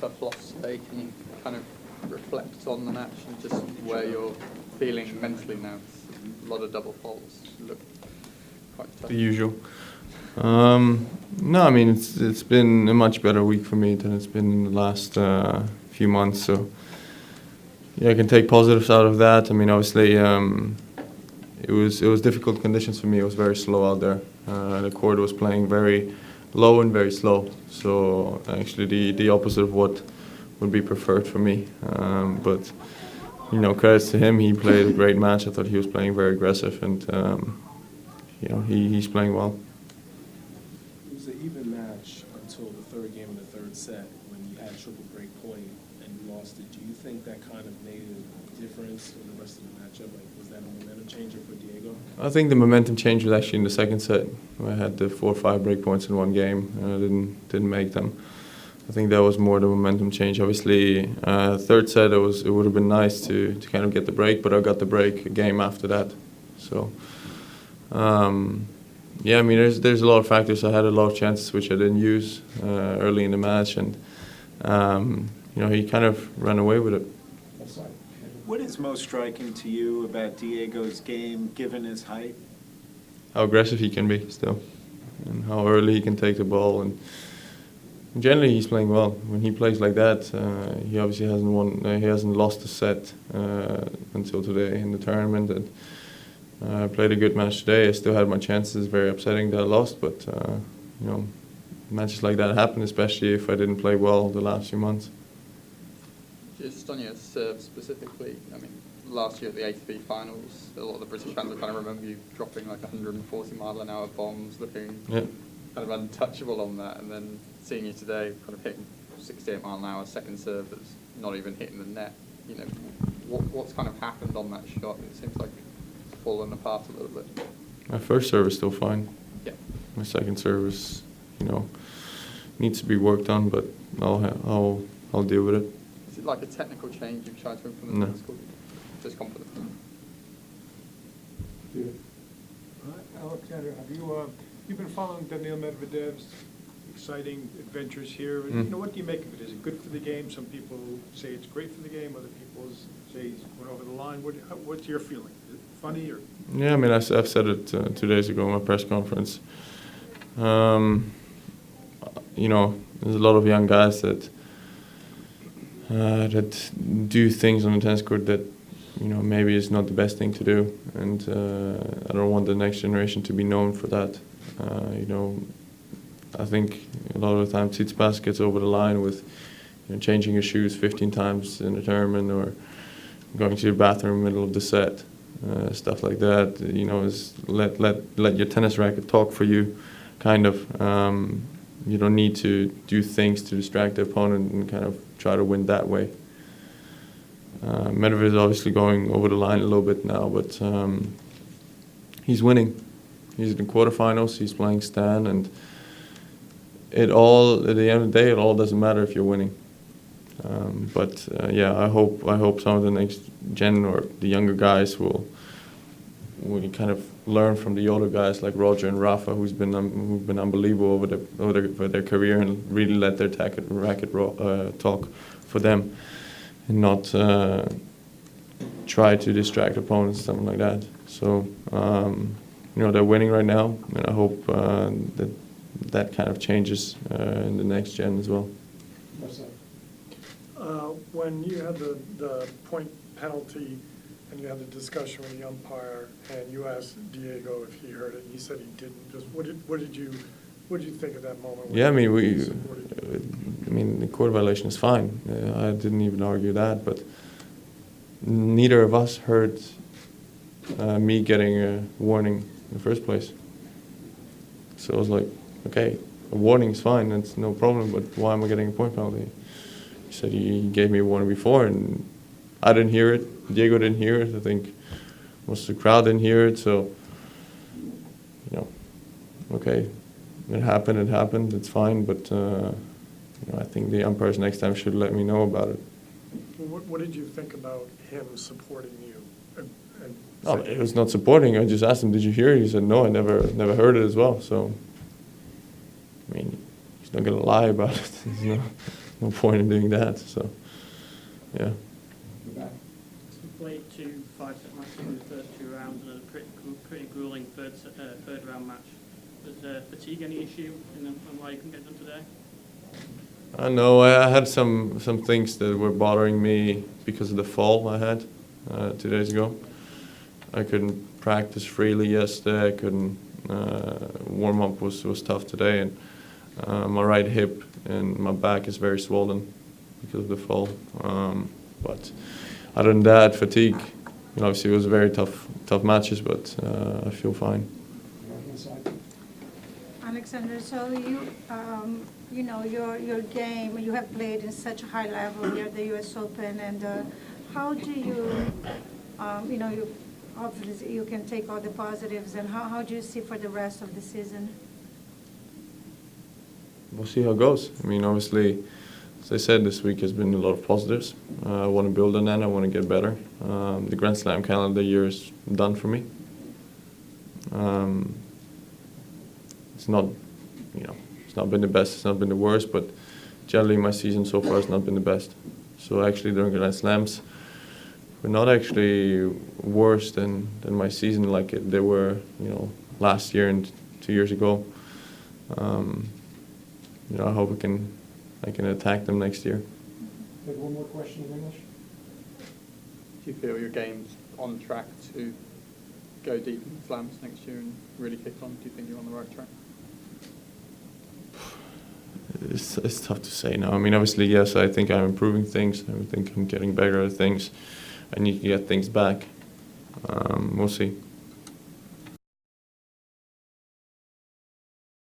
tough loss today. Can you kind of reflect on the match and just where you're feeling mentally now? A lot of double faults look quite tough. The usual. No, I mean it's been a much better week for me than it's been in the last few months. So yeah, I can take positives out of that. I mean, obviously, it was difficult conditions for me. It was very slow out there. The court was playing very low and very slow. So actually, the opposite of what would be preferred for me. But you know, credits to him. He played a great match. I thought he was playing very aggressive, and you know, he's playing well. It was an even match until the third game of the third set when you had triple break point and you lost it. Do you think that kind of made a difference in the rest of the matchup? Like, was that a momentum changer for Diego? I think the momentum change was actually in the second set. I had the 4 or 5 break points in one game, and I didn't make them. I think that was more the momentum change. Obviously, third set it would have been nice to kind of get the break, but I got the break a game after that. So yeah, I mean there's a lot of factors. I had a lot of chances which I didn't use early in the match, and you know, he kind of ran away with it. What is most striking to you about Diego's game, given his height? How aggressive he can be still, and how early he can take the ball, and generally he's playing well. When he plays like that, he obviously hasn't lost a set until today in the tournament. And I played a good match today. I still had my chances. Very upsetting that I lost, but you know, matches like that happen, especially if I didn't play well the last few months. Just on your serve specifically, I mean, last year at the ATP finals, a lot of the British fans will kind of remember you dropping like 140-mile-an-hour bombs, looking kind of untouchable on that, and then seeing you today kind of hitting 68-mile-an-hour second serve that's not even hitting the net. You know, what's kind of happened on that shot? It seems like it's fallen apart a little bit. My first serve is still fine. Yeah. My second serve is, you know, needs to be worked on, but I'll deal with it. Is it like a technical change you've tried to implement? No. In school? Just confident. Alexander, have you've been following Daniil Medvedev's exciting adventures here? And, you know, what do you make of it? Is it good for the game? Some people say it's great for the game. Other people say he's went over the line. What's your feeling? Is it funny or? Yeah, I mean, I've said it 2 days ago in my press conference. You know, there's a lot of young guys that do things on the tennis court that, you know, maybe it's not the best thing to do, and I don't want the next generation to be known for that. You know, I think a lot of the time Tsitsipas gets over the line with, you know, changing his shoes 15 times in a tournament, or going to the bathroom in the middle of the set, stuff like that. You know, is let your tennis racket talk for you, kind of. You don't need to do things to distract the opponent and kind of try to win that way. Medvedev is obviously going over the line a little bit now, but he's winning. He's in the quarterfinals, he's playing Stan, and at the end of the day, it all doesn't matter if you're winning. But yeah, I hope some of the next gen or the younger guys will kind of learn from the older guys like Roger and Rafa, who've been unbelievable over their career, and really let their racket talk for them, and not try to distract opponents, something like that. So you know, they're winning right now, and I hope that kind of changes in the next gen as well. When you had the point penalty and you had the discussion with the umpire, and you asked Diego if he heard it, and he said he didn't. Just what did you think of that moment? Yeah, I mean, the court violation is fine. I didn't even argue that, but neither of us heard me getting a warning in the first place. So I was like, okay, a warning is fine, that's no problem, but why am I getting a point penalty? He said he gave me a warning before, and I didn't hear it. Diego didn't hear it. I think most of the crowd didn't hear it. So, you know, okay, it happened. It's fine. But you know, I think the umpires next time should let me know about it. What did you think about him supporting you? No, it was not supporting. I just asked him, "Did you hear it?" He said, "No, I never heard it as well." So, I mean, he's not gonna lie about it. You know? no point in doing that. So, yeah. You played 2 5-set matches in the first 2 rounds and a pretty grueling third round match. Was fatigue any issue in why you couldn't get done today? No, I had some things that were bothering me because of the fall I had 2 days ago. I couldn't practice freely yesterday. I couldn't warm up was tough today, and my right hip and my back is very swollen because of the fall. But other than that, fatigue. Obviously, it was very tough matches, but I feel fine. Alexander, so you know your game. You have played in such a high level here at the U.S. Open, and how do you, you obviously you can take all the positives, and how do you see for the rest of the season? We'll see how it goes. I mean, obviously, as I said, this week has been a lot of positives. I want to build on that. I want to get better. The Grand Slam calendar year is done for me. It's not, it's not been the best. It's not been the worst, but generally my season so far has not been the best. So actually, during Grand Slams, we're not actually worse than my season like they were, last year and 2 years ago. I hope I can attack them next year. We have one more question in English. Do you feel your game's on track to go deep in the slams next year and really kick on? Do you think you're on the right track? It's tough to say now. I mean, obviously, yes, I think I'm improving things. I think I'm getting better at things. I need to get things back. We'll see.